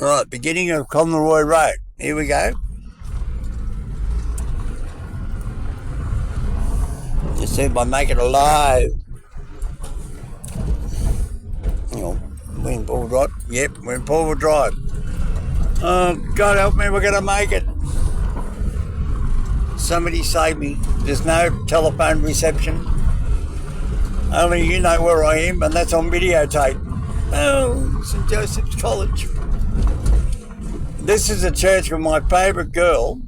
Right, beginning of Colo Rd. Here we go. You see if I make it alive. We're in Paul Drive. Yep, we're in Paul Drive. God help me, we're going to make it. Somebody save me. There's no telephone reception. Only you know where I am, and that's on videotape. Oh, St. Joseph's College. This is a church with my favourite girl.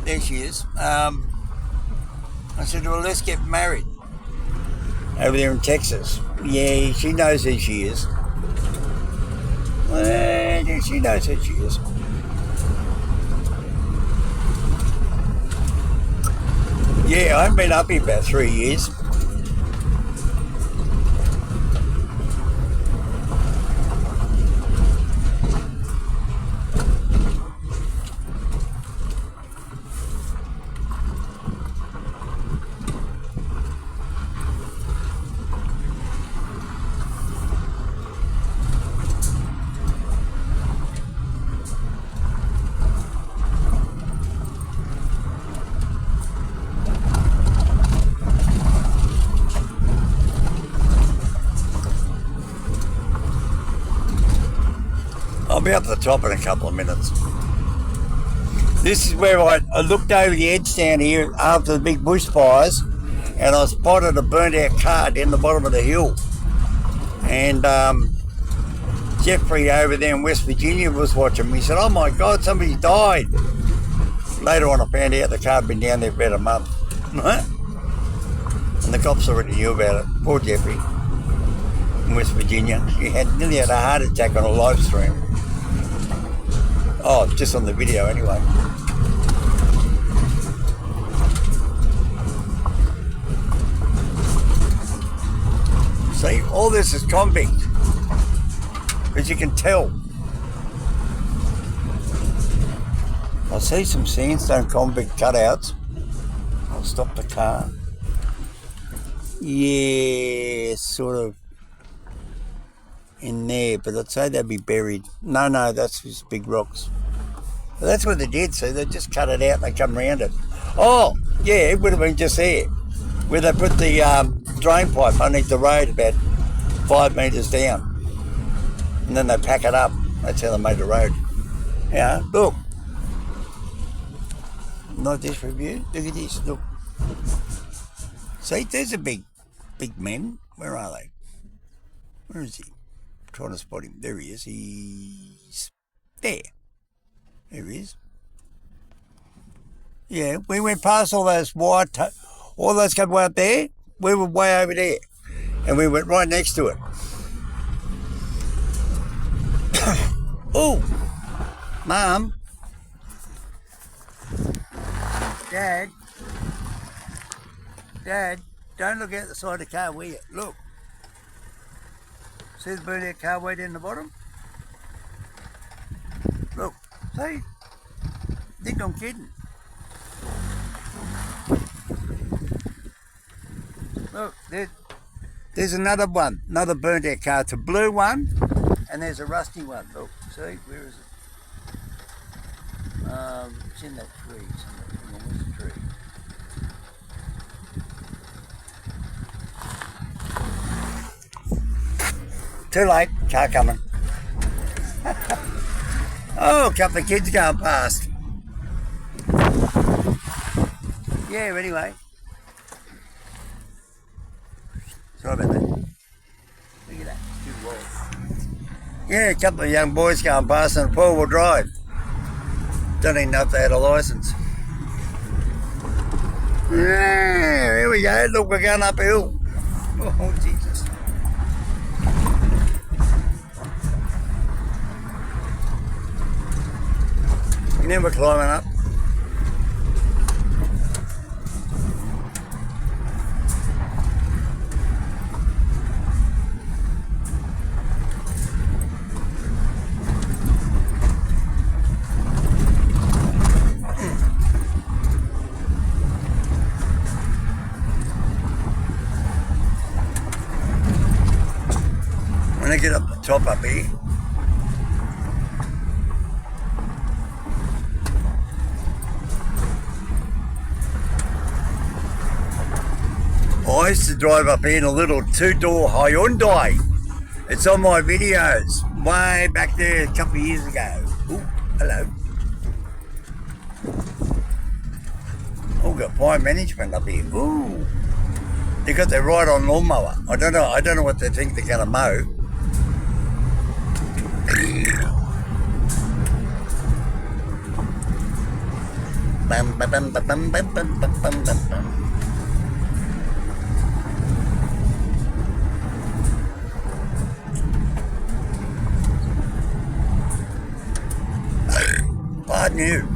There she is. I said, well, let's get married. Over there in Texas. Yeah, she knows who she is. Well, she knows who she is. Yeah, I haven't been up here about 3 years. I'll be up the top in a couple of minutes. This is where I looked over the edge down here after the big bushfires, and I spotted a burnt out car down the bottom of the hill. And Jeffrey over there in West Virginia was watching me. He said, oh my God, somebody died. Later on I found out the car had been down there for about a month. And the cops already knew about it. Poor Jeffrey in West Virginia. He nearly had a heart attack on a live stream. Oh, just on the video anyway. See, all this is convict. As you can tell. I see some sandstone convict cutouts. I'll stop the car. Yeah, sort of in there, but I'd say they'd be buried. No, that's just big rocks. But that's what they did, see, they just cut it out and they come around it. Oh, yeah, it would have been just there, where they put the drain pipe underneath the road about 5 metres down. And then they pack it up. That's how they made the road. Yeah, look. Not this review, look at this, look. See, there's a big man. Where are they? Where is he? Trying to spot him. There he is. He's there. There he is. Yeah, we went past all those white, all those couple out there. We were way over there, and we went right next to it. Oh, Mum, Dad, don't look out the side of the car, will you? Look. See the burnt out car way down the bottom? Look, see? Think I'm kidding. Look, there's another one, another burnt out car. It's a blue one, and there's a rusty one. Look, see, where is it? It's in that tree. Where's the tree? Too late, car coming. Oh, a couple of kids going past. Yeah, anyway. Sorry about that. Look at that, good wall. Yeah, a couple of young boys going past on a four-wheel drive. Don't even know if they had a licence. Yeah, here we go. Look, we're going uphill. Oh, Jesus. And then we're climbing up. When I get up the top up here, I used to drive up here in a little two-door Hyundai. It's on my videos way back there a couple of years ago. Ooh, hello. Oh, got fire management up here. Ooh, they got their ride-on lawnmower. I don't know what they think they're gonna mow. Bum, bum, bum, bum, bum, bum, bum, bum, bum, bum. Pardon you.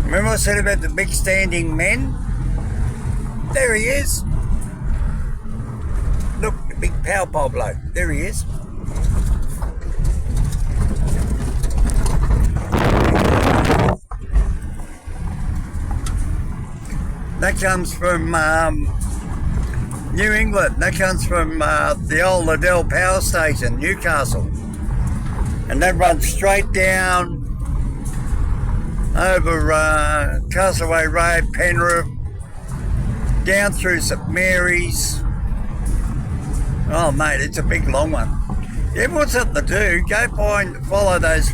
Remember I said about the big standing men? There he is. Look, the big power pole bloke. There he is. That comes from New England. That comes from the old Liddell Power Station, Newcastle. And that runs straight down over Castaway Road, Penrith, down through St Mary's. Oh mate, it's a big long one. You ever want something to do, go follow those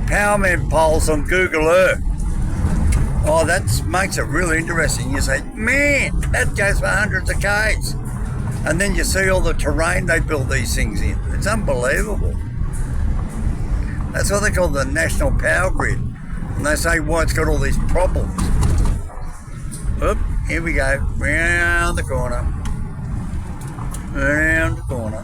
powerman poles on Google Earth. Oh, that makes it really interesting. You say, man, that goes for hundreds of k's. And then you see all the terrain they build these things in. It's unbelievable. That's what they call the national power grid. And they say why it's got all these problems. Oop, here we go. Round the corner. Round the corner.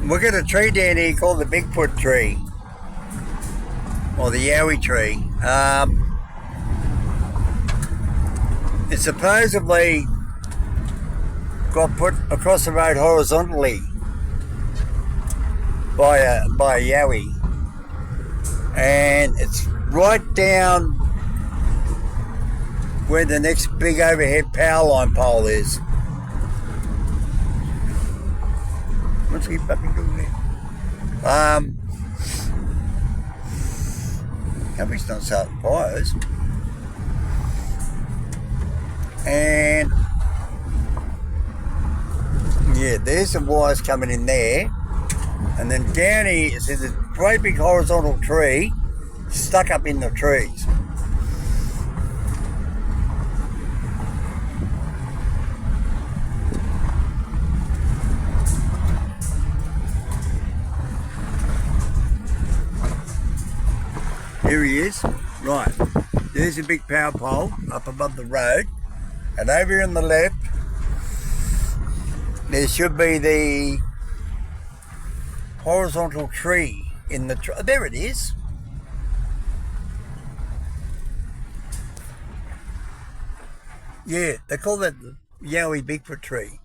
We've got a tree down here called the Bigfoot tree, or the Yowie tree. It's supposedly got put across the road horizontally by a Yowie, and it's right down where the next big overhead power line pole is. What's he fucking doing there? Hope he's not starting fires. And yeah, there's some wires coming in there. And then down here, there's a great big horizontal tree stuck up in the trees. Here he is. Right, there's a big power pole up above the road, and over here on the left there should be the horizontal tree in the there it is. Yeah, they call that the Yowie Bigfoot tree,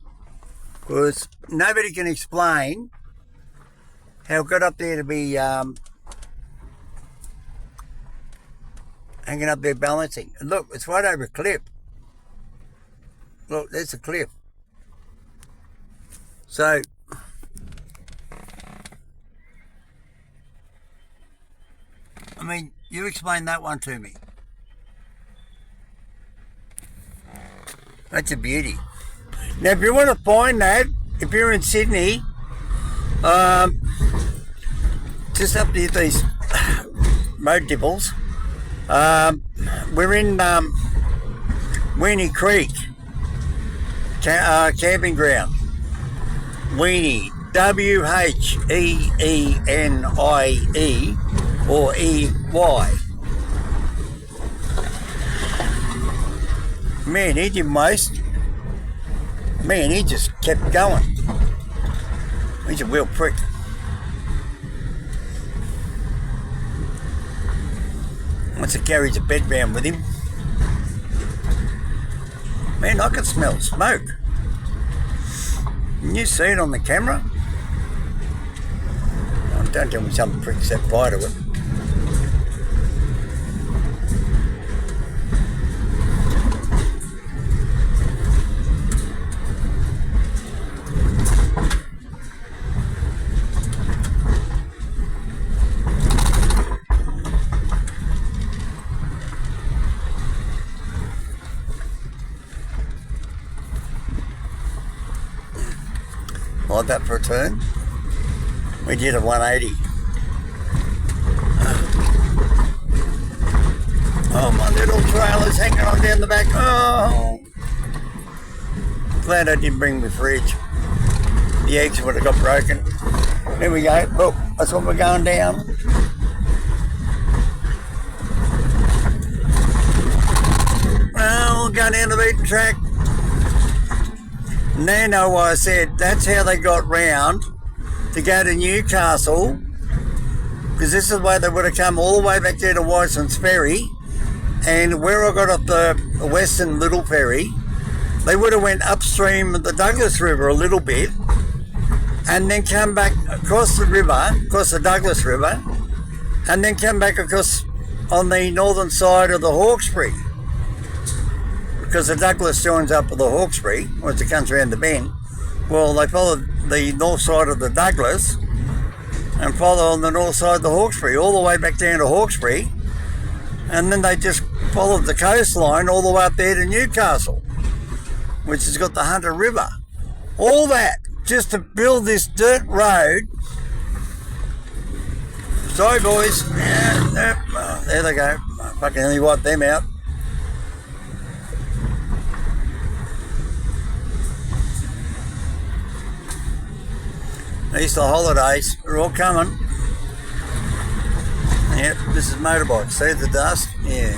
because nobody can explain how it got up there to be hanging up there balancing. And look, it's right over a cliff. Look, there's a cliff. So, I mean, you explain that one to me. That's a beauty. Now, if you want to find that, if you're in Sydney, just up near these road dibbles, we're in Weenie Creek camping ground. Weenie, W-H-E-E-N-I-E or E-Y. Man, he did most. Man, he just kept going. He's a real prick. Once he carries a bed round with him. Man, I can smell smoke. Can you see it on the camera? Oh, don't tell me some prick set fire to it. Like that for a turn. We did a 180. Oh, my little trailer's hanging on down the back. Oh, glad I didn't bring my fridge. The eggs would have got broken. There we go. Look, that's what we're going down. Well, we'll go down the beaten track. Nano, I said, that's how they got round to go to Newcastle, because this is the way they would have come all the way back there to Weissman's Ferry, and where I got off the Western Little Ferry, they would have went upstream of the Douglas River a little bit, and then come back across the river, across the Douglas River, and then come back across on the northern side of the Hawkesbury. Because the Douglas joins up with the Hawkesbury once it comes around the bend. Well, they followed the north side of the Douglas and follow on the north side of the Hawkesbury all the way back down to Hawkesbury, and then they just followed the coastline all the way up there to Newcastle, which has got the Hunter River. All that just to build this dirt road. Sorry, boys. Yeah, oh, there they go. I fucking nearly wiped them out. Easter holidays are all coming. Yep, this is motorbike. See the dust? Yeah.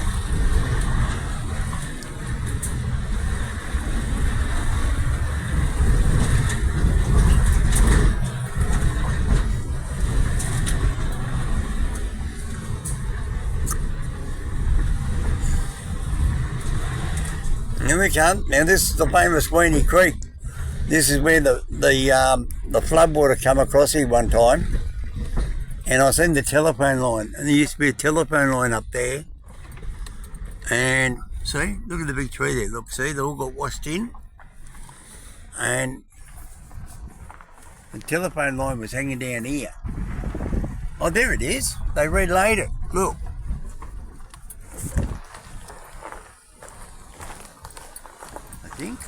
Here we come. Now this is the famous Weenie Creek. This is where the floodwater come across here one time, and I seen the telephone line, and there used to be a telephone line up there, and see, look at the big tree there, look, see, they all got washed in, and the telephone line was hanging down here. Oh, there it is, they relayed it, look. I think.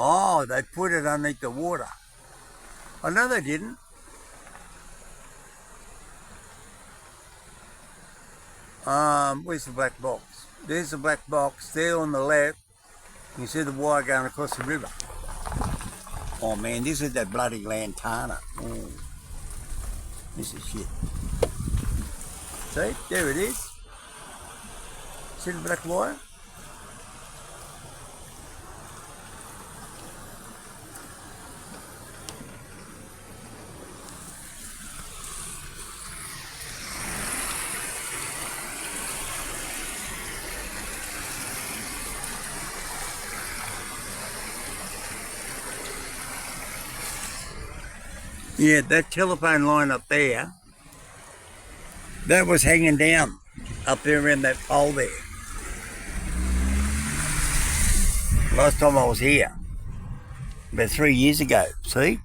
Oh, they put it underneath the water. Oh, no, they didn't. Where's the black box? There's the black box there on the left. You see the wire going across the river. Oh man, this is that bloody lantana. Oh, this is shit. See, there it is. See the black wire? Yeah, that telephone line up there That was hanging down up there in that pole there. Last time I was here, about 3 years ago. See?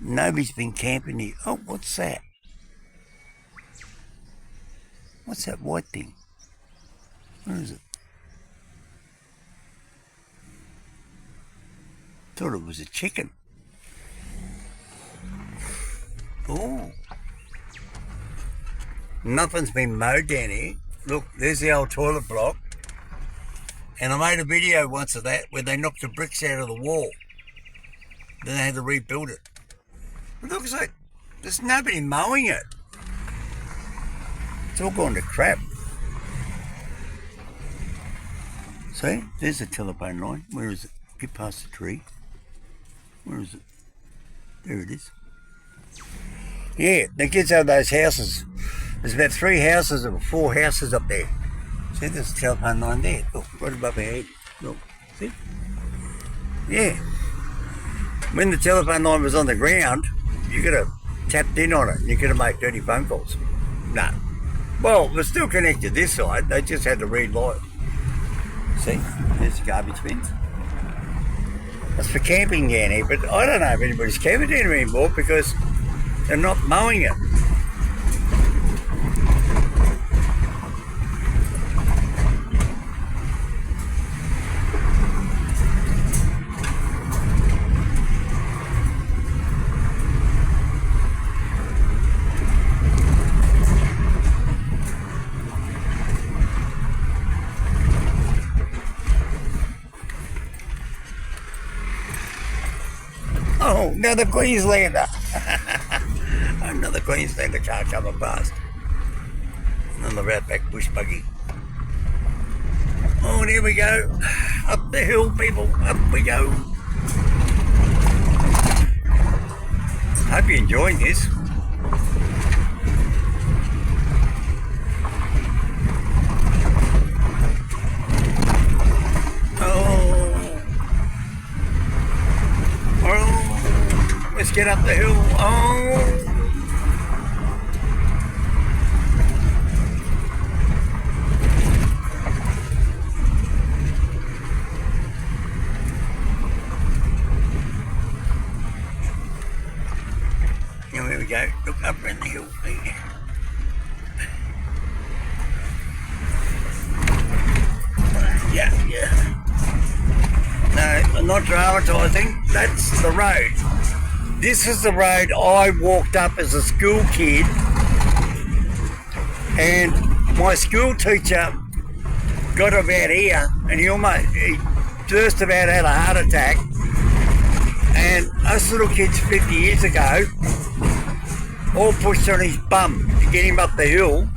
Nobody's been camping here. Oh, what's that? What's that white thing? Where is it? Thought it was a chicken. Oh. Nothing's been mowed down here. Look, there's the old toilet block. And I made a video once of that where they knocked the bricks out of the wall. Then they had to rebuild it. It looks like there's nobody mowing it. It's all gone to crap. See, there's the telephone line. Where is it? Get past the tree. Where is it? There it is. Yeah, the kids have those houses. There's about 3 houses or 4 houses up there. See, there's a telephone line there. Look, right above our head. Look, see? Yeah. When the telephone line was on the ground, you could have tapped in on it. You could have made 30 phone calls. No. Well, we're still connected this side. They just had to read live. See? There's the garbage bins. That's for camping down here, but I don't know if anybody's camping down here anymore because they're not mowing it. Oh, another Queenslander. Another Queenslander car coming past. Another outback bush buggy. Oh, there we go. Up the hill, people. Up we go. Hope you're enjoying this. Let's get up the hill. Oh! Here we go. Look up in the hill. Yeah. No, I'm not dramatising. That's the road. This is the road I walked up as a school kid, and my school teacher got about here and he just about had a heart attack, and us little kids 50 years ago all pushed on his bum to get him up the hill,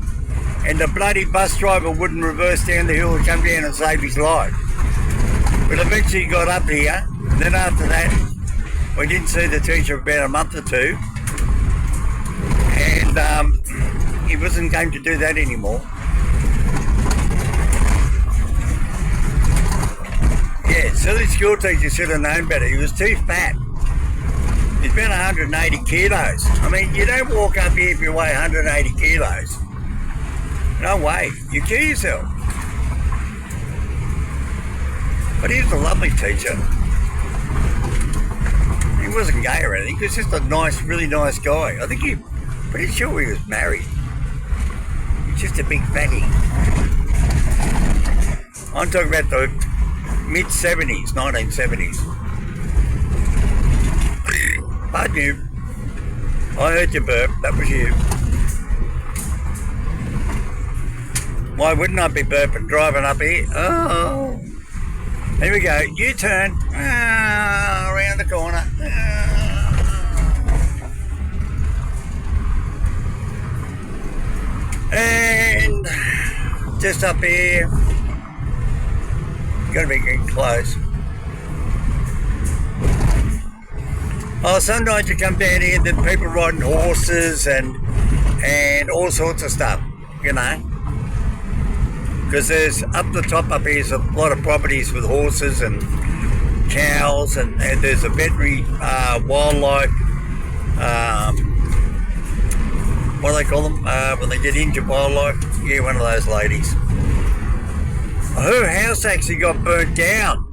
and the bloody bus driver wouldn't reverse down the hill and come down and save his life. But eventually he got up here, and then after that we didn't see the teacher for about a month or 2, and he wasn't going to do that anymore. Yeah, silly school teacher should have known better. He was too fat. He's been 180 kilos. I mean, you don't walk up here if you weigh 180 kilos. No way. You kill yourself. But he was a lovely teacher. He wasn't gay or anything. He was just a nice, really nice guy. I think pretty sure he was married. He's just a big fatty. I'm talking about the mid-70s, 1970s. Pardon you. I heard you burp. That was you. Why wouldn't I be burping driving up here? Oh. Here we go. U-turn. Around the corner. And just up here. Got to be getting close. Oh, sometimes you come down here, there's people riding horses and all sorts of stuff, you know. Because there's up the top up here, there's a lot of properties with horses and cows, and there's a veterinary wildlife what do they call them, when they get injured by life? Yeah, one of those ladies. Her house actually got burnt down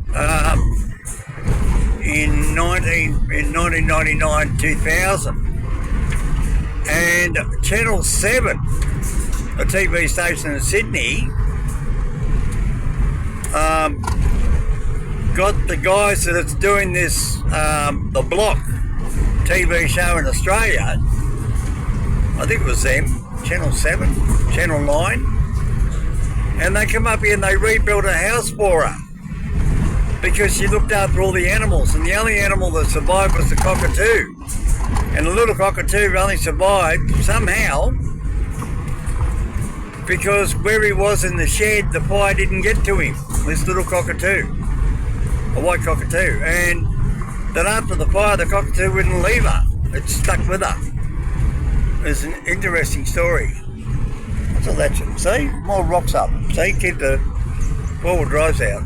in 1999-2000. And Channel 7, a TV station in Sydney, got the guys that it's doing this, the Block TV show in Australia, I think it was them, Channel 7, Channel 9, and they come up here and they rebuilt a house for her because she looked after all the animals, and the only animal that survived was the cockatoo. And the little cockatoo only survived somehow because where he was in the shed, the fire didn't get to him, this little cockatoo, a white cockatoo. And then after the fire, the cockatoo wouldn't leave her. It stuck with her. It's an interesting story. What's all that shit? See? More rocks up. See? Keep the four-wheel drives out.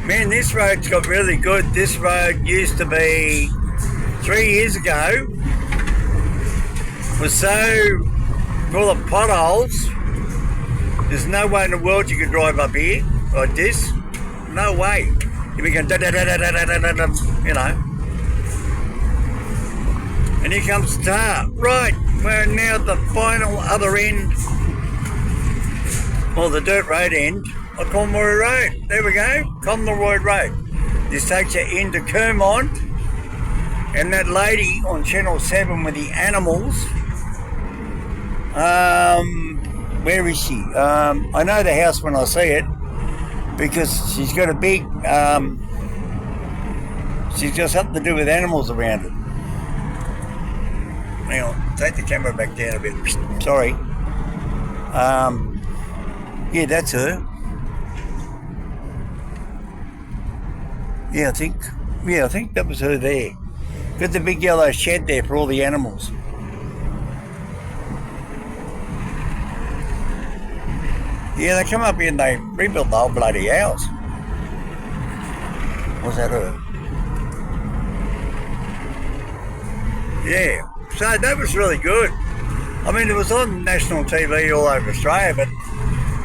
Man, this road's got really good. This road used to be, 3 years ago, was so full of potholes. There's no way in the world you could drive up here like this. No way. You'd be going da da da da da da da da, you know. And here comes the tar. Right, we're now at the final other end, or the dirt road end, of Colo Rd. There we go, Colo Rd. This takes you into Kermont, and that lady on Channel 7 with the animals, where is she? I know the house when I see it because she's got a big, she's got something to do with animals around it. Hang on, take the camera back down a bit. Sorry. Yeah, that's her. Yeah, I think that was her there. Got the big yellow shed there for all the animals. Yeah, they come up here and they rebuilt the whole bloody house. Was that her? Yeah, so that was really good. I mean, it was on national TV all over Australia, but,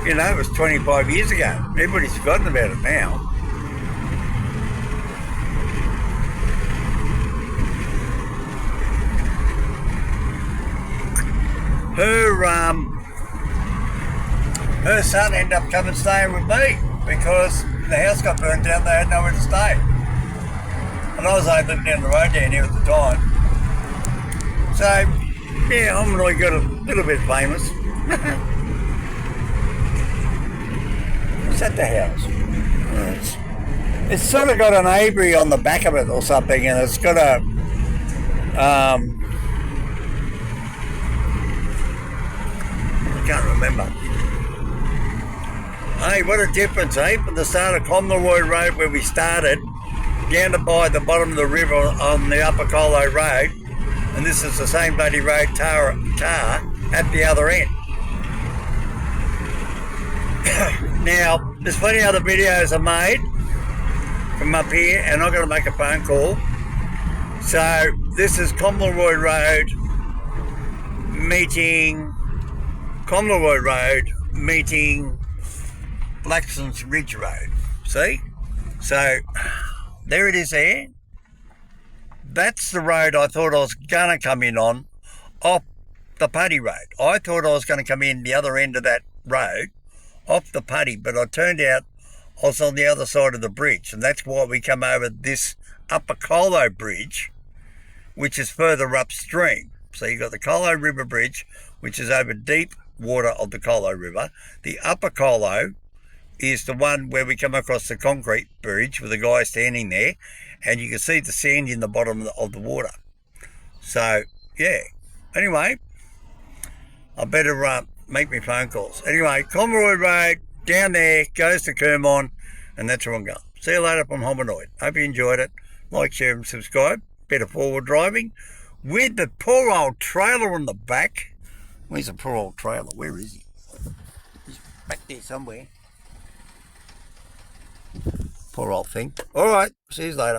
you know, it was 25 years ago. Everybody's forgotten about it now. Her son ended up coming staying with me because the house got burnt down, they had nowhere to stay. And I was only living down the road down here at the time. So, yeah, I'm really got a little bit famous. Is that the house? It's sort of got an aviary on the back of it or something, and it's got a, I can't remember. Hey, what a difference, eh? From the start of Colo Rd where we started, down to by the bottom of the river on the upper Colo Rd, and this is the same bloody road tar at the other end. Now, there's plenty of other videos I made from up here, and I've got to make a phone call. So, this is Colo Rd meeting Blackson's Ridge Road. See? So, there it is there. That's the road I thought I was going to come in on, off the Putty Road. I thought I was going to come in the other end of that road, off the Putty, but it turned out I was on the other side of the bridge, and that's why we come over this Upper Colo Bridge, which is further upstream. So you've got the Colo River Bridge, which is over deep water of the Colo River. The Upper Colo is the one where we come across the concrete bridge with a guy standing there, and you can see the sand in the bottom of the water. So, yeah. Anyway, I better make me phone calls. Anyway, Colo Rd, down there, goes to Kermont, and that's where I'm going. See you later from Hominoid. Hope you enjoyed it. Like, share, and subscribe. Better forward driving with the poor old trailer on the back. Where's the poor old trailer? Where is he? He's back there somewhere. Poor old thing. All right, see you later.